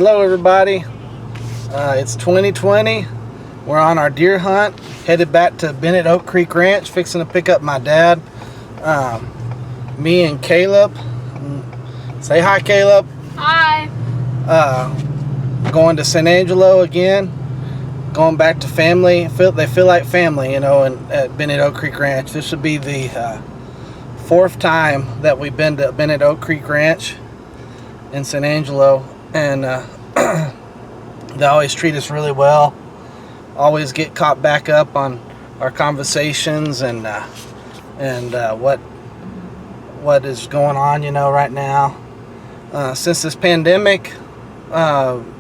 Hello everybody, it's 2020. We're on our deer hunt, headed back to Bennett Oak Creek Ranch, fixing to pick up my dad. Me and Caleb. Say hi, Caleb. Hi. Going to San Angelo again, going back to family. They feel like family, at Bennett Oak Creek Ranch. This would be the fourth time that we've been to Bennett Oak Creek Ranch in San Angelo, and they always treat us really well. Always get caught back up on our conversations and what is going on, right now. Since this pandemic,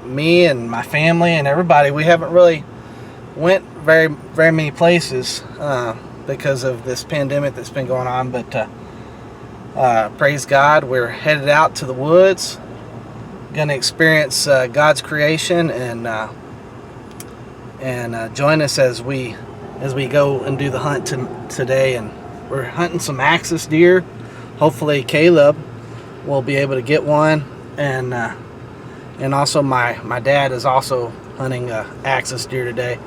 me and my family and everybody, we haven't really went very many places because of this pandemic that's been going on. But praise God, we're headed out to the woods, gonna experience God's creation and join us as we go and do the hunt today. And we're hunting some axis deer. Hopefully Caleb will be able to get one, and also my dad is also hunting axis deer today.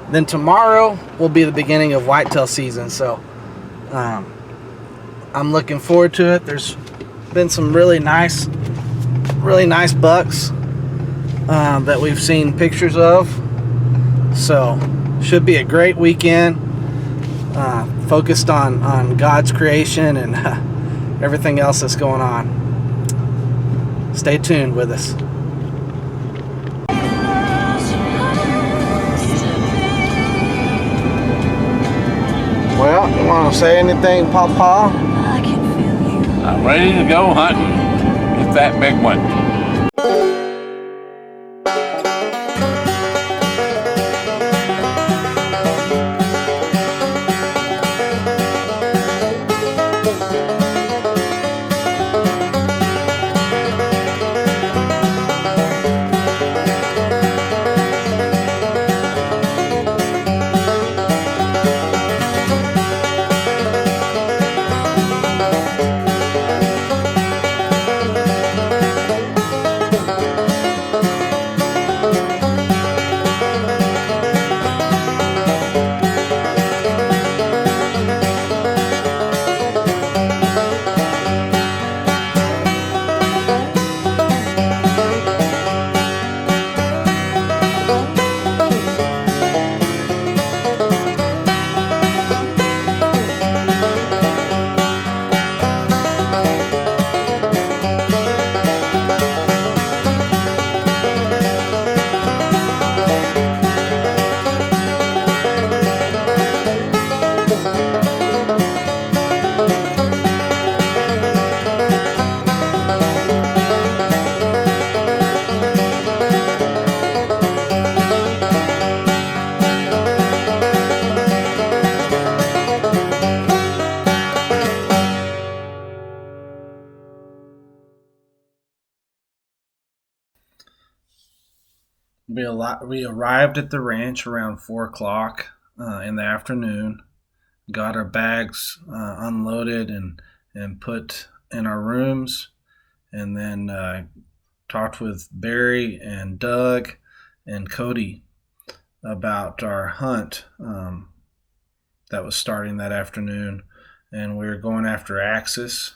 Then tomorrow will be the beginning of whitetail season, so I'm looking forward to it. There's been some really nice bucks that we've seen pictures of, so should be a great weekend, focused on God's creation and everything else that's going on. Stay tuned with us. Well, you want to say anything, Papa? I'm ready to go hunting. Get that big one. We arrived at the ranch around 4 o'clock in the afternoon, got our bags unloaded and put in our rooms, and then talked with Barry and Doug and Cody about our hunt that was starting that afternoon, and we were going after axis.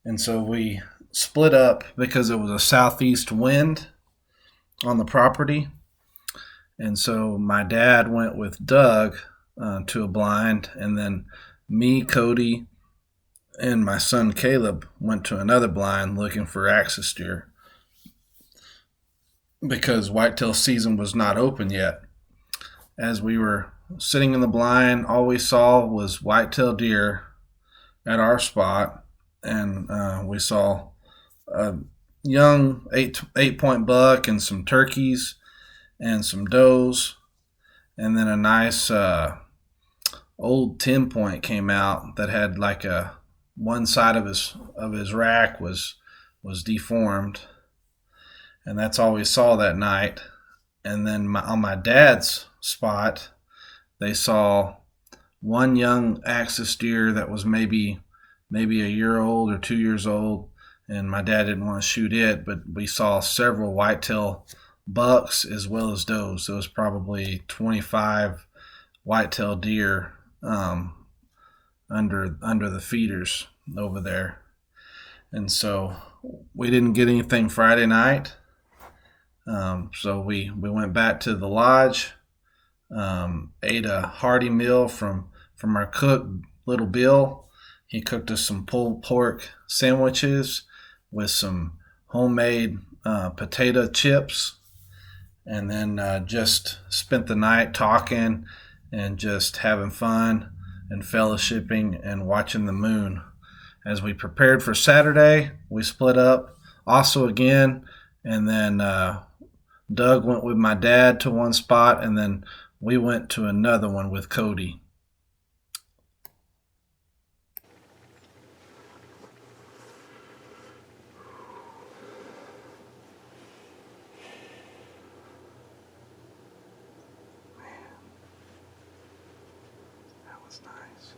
And so we split up because it was a southeast wind on the property, and so my dad went with Doug to a blind, and then me, Cody, and my son Caleb went to another blind looking for axis deer because whitetail season was not open yet. As we were sitting in the blind, all we saw was whitetail deer at our spot, and we saw a young 8-point buck and some turkeys and some does, and then a nice old 10-point came out that had like one side of his rack was deformed, and that's all we saw that night. And then on my dad's spot, they saw one young axis deer that was maybe a year old or 2 years old, and my dad didn't want to shoot it, but we saw several whitetail bucks as well as does. There was probably 25 whitetail deer under the feeders over there. And so we didn't get anything Friday night. So we went back to the lodge, ate a hearty meal from our cook, Little Bill. He cooked us some pulled pork sandwiches with some homemade potato chips, and then just spent the night talking and just having fun and fellowshipping and watching the moon. As we prepared for Saturday, we split up also again, and then Doug went with my dad to one spot, and then we went to another one with Cody. That was nice.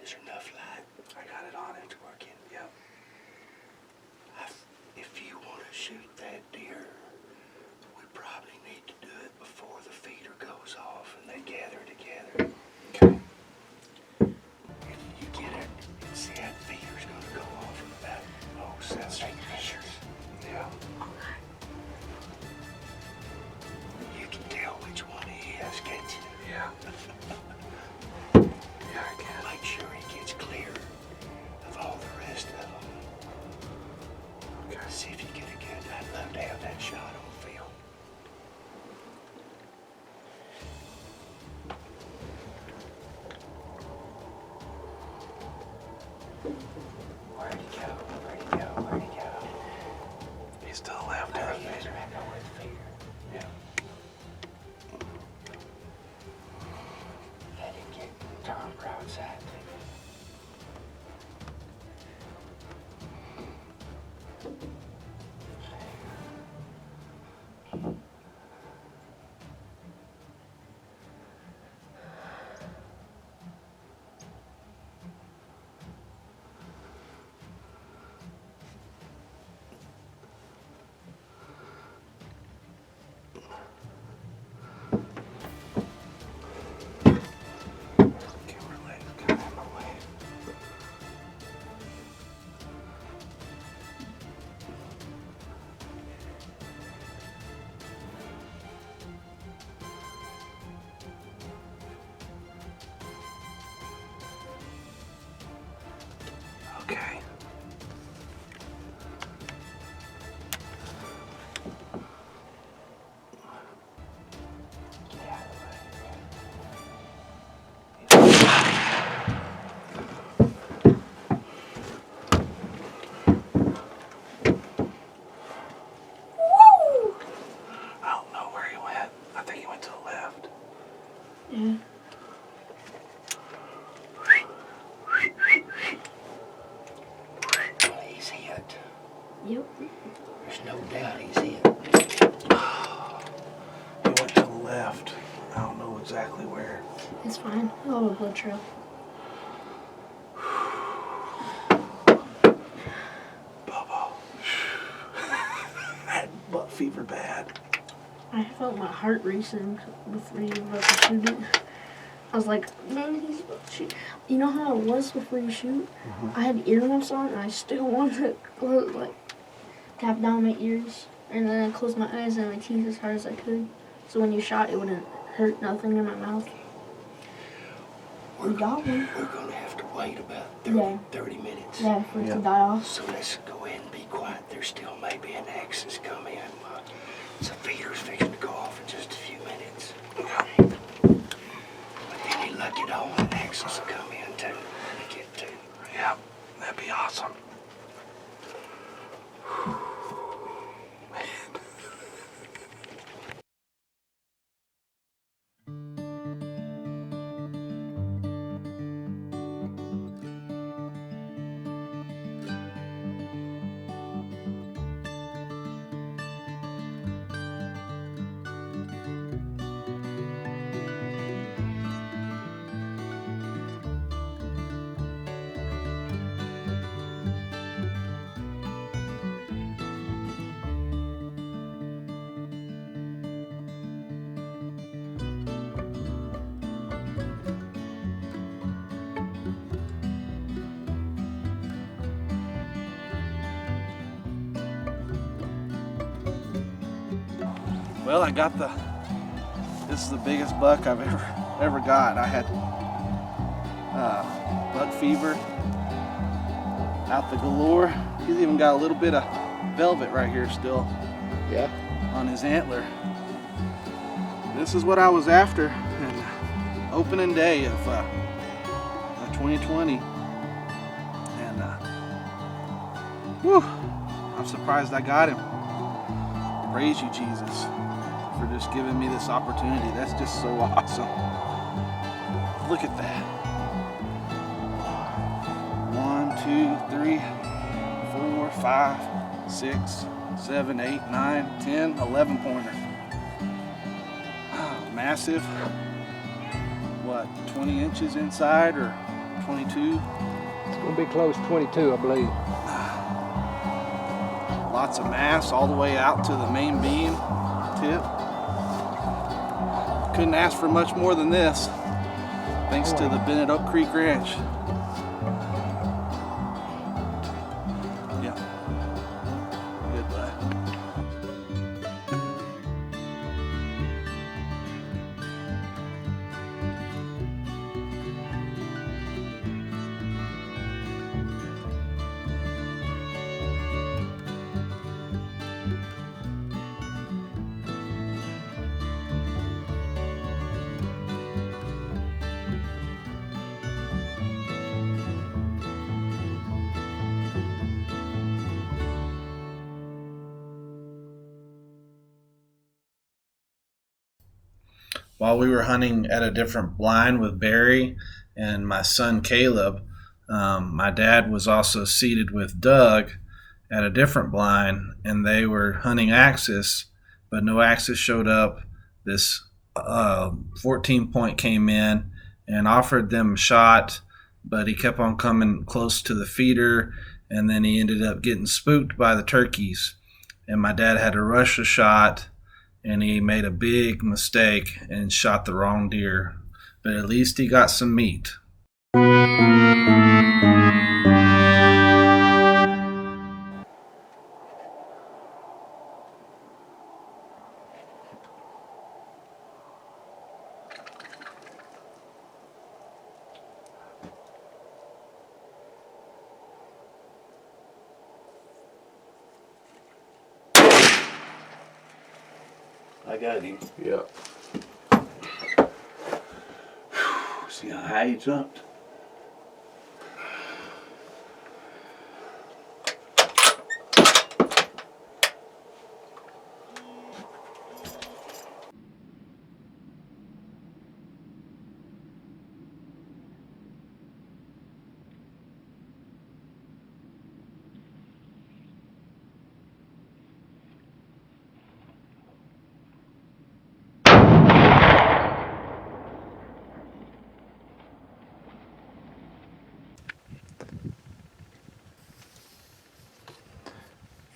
Is there enough light? I got it on, it's working. Yep. If you want to shoot that deer, we probably need to do it before the feeder goes off and they gather together. Okay. If you get it and see that feeder's going to go off in about 7 minutes. Yeah. You can tell which one he is, can't you? Yeah. Yeah, I can. Make sure he gets clear of all the rest of them. Okay. See if you get a good. I'd love to have that shot on film. Where'd he go? Where'd he go? Where'd he go? He's to the left. There he is, right now with the feeder. Yeah. Let him get turned broadside. Camera leg's kind of in my way. Okay. I don't know where he went. I think he went to the left. Yeah. Well, he's hit. Yep. There's no doubt he's hit. He went to the left. I don't know exactly where. It's fine. I'll have a blood trail. Bubba. I had butt fever bad. I felt my heart racing before you were about to shoot it. I was like, man, he's about to shoot. You know how it was before you shoot? I had earmuffs on and I still wanted to tap down my ears. And then I closed my eyes and my teeth as hard as I could. So when you shot, it wouldn't hurt nothing in my mouth. We're We got one. We're going to have to wait about Yeah. 30 minutes. Yeah, for it Yeah. to die off. So let's go ahead and be quiet. There's still maybe an X that's come in. The feeder's fixing to go off in just a few minutes. I get home and Axel's will come in too. Get to. Yeah, that'd be awesome. Well, I got this is the biggest buck I've ever got. I had buck fever out the galore. He's even got a little bit of velvet right here still. Yeah. On his antler. This is what I was after in opening day of 2020. And whew, I'm surprised I got him. Praise you, Jesus, for just giving me this opportunity. That's just so awesome. Look at that. 1, 2, 3, 4, 5, 6, 7, 8, 9, 10, 11 pointer. Massive. What, 20 inches inside or 22? It's gonna be close to 22, I believe. Lots of mass all the way out to the main beam tip. Couldn't ask for much more than this, thanks to the Bennett Oak Creek Ranch. Yeah, good bud. While we were hunting at a different blind with Barry and my son Caleb, my dad was also seated with Doug at a different blind, and they were hunting axis, but no axis showed up. This 14 point came in and offered them a shot, but he kept on coming close to the feeder, and then he ended up getting spooked by the turkeys. And my dad had to rush a shot, and he made a big mistake and shot the wrong deer. But at least he got some meat. I got him. Yep. See how high he jumped?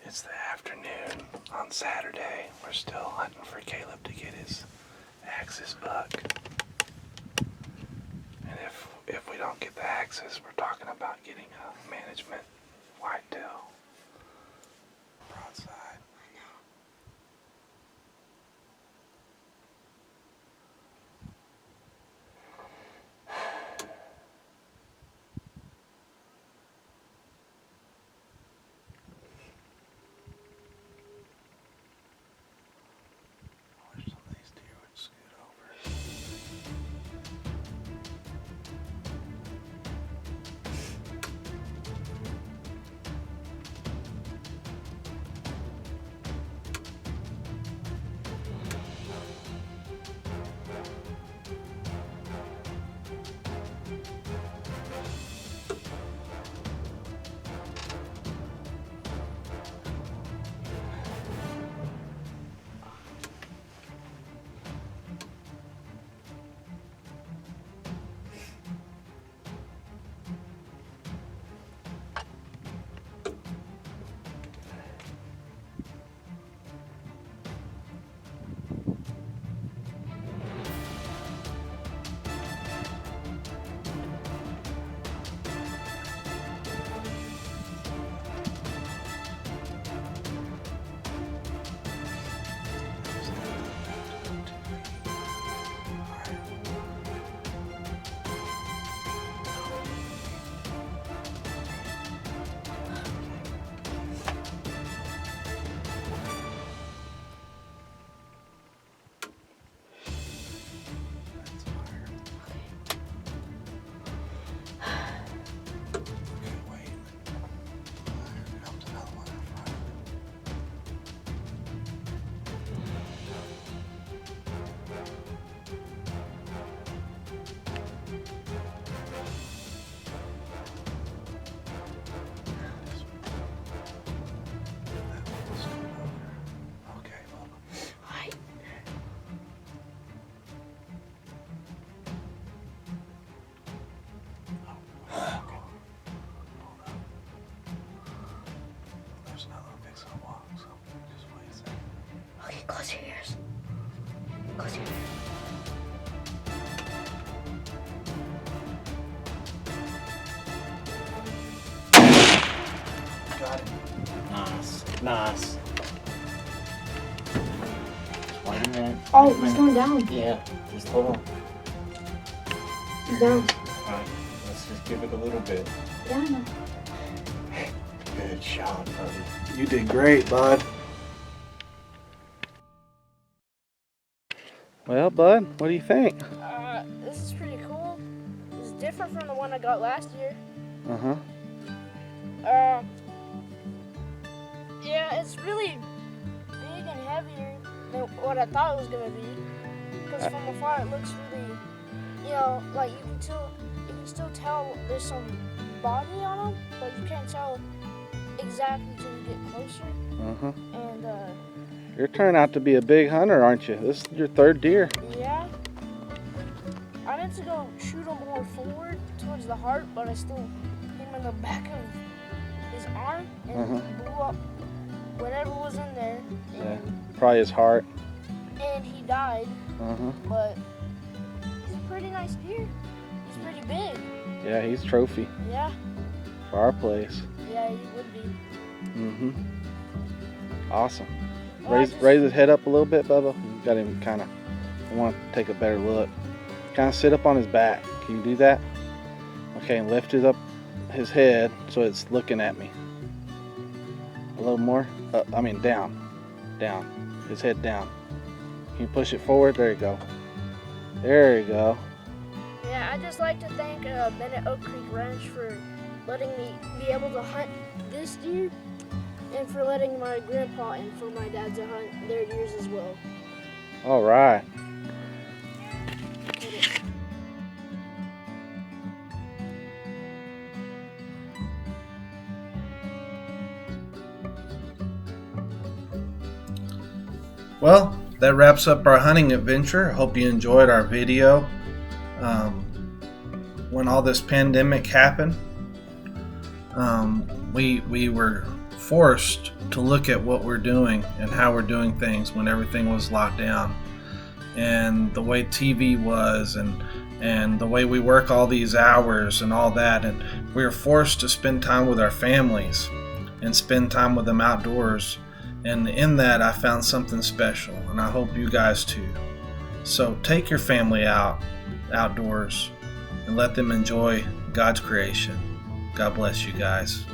It's the afternoon on Saturday. We're still hunting for Caleb to get his axis buck. And if we don't get the axis, we're talking about getting a management whitetail broadside. I wish some of these deer would scoot over. Got it. Nice. Nice. Wait a minute. Oh, Wait a he's minute. going down. Yeah, just hold on. He's down. Alright, let's just give it a little bit. Yeah, I know. Good shot, buddy. You did great, bud. Well, bud, what do you think? This is pretty cool. It's different from the one I got last year. Uh-huh. Yeah, it's really big and heavier than what I thought it was gonna be. Because from afar it looks really, like you can still tell there's some body on him, but you can't tell exactly till you get closer. Uh-huh. And You're turning out to be a big hunter, aren't you? This is your third deer. yeah, I meant to go shoot him more forward towards the heart, but I still hit him in the back of his arm and blew up whatever was in there. Yeah. Probably his heart. And he died. Uh-huh. But he's a pretty nice deer. He's pretty big. Yeah, he's trophy Yeah, for our place. yeah, he would be. Mm-hmm. Awesome. Well, Raise his head up a little bit, Bubba. You got him kind of, I want to take a better look. Kind of sit up on his back. Can you do that? Okay, and lift his head so it's looking at me. A little more. Down. Down. His head down. Can you push it forward? There you go. There you go. Yeah, I'd just like to thank Bennett Oak Creek Ranch for letting me be able to hunt this deer, and for letting my grandpa and for my dad to hunt their deers as well. All right. Well, that wraps up our hunting adventure. I hope you enjoyed our video. When all this pandemic happened, we were forced to look at what we're doing and how we're doing things when everything was locked down, and the way TV was, and the way we work all these hours and all that, and we were forced to spend time with our families and spend time with them outdoors. And in that, I found something special, and I hope you guys too. So take your family outdoors and let them enjoy God's creation. God bless you guys.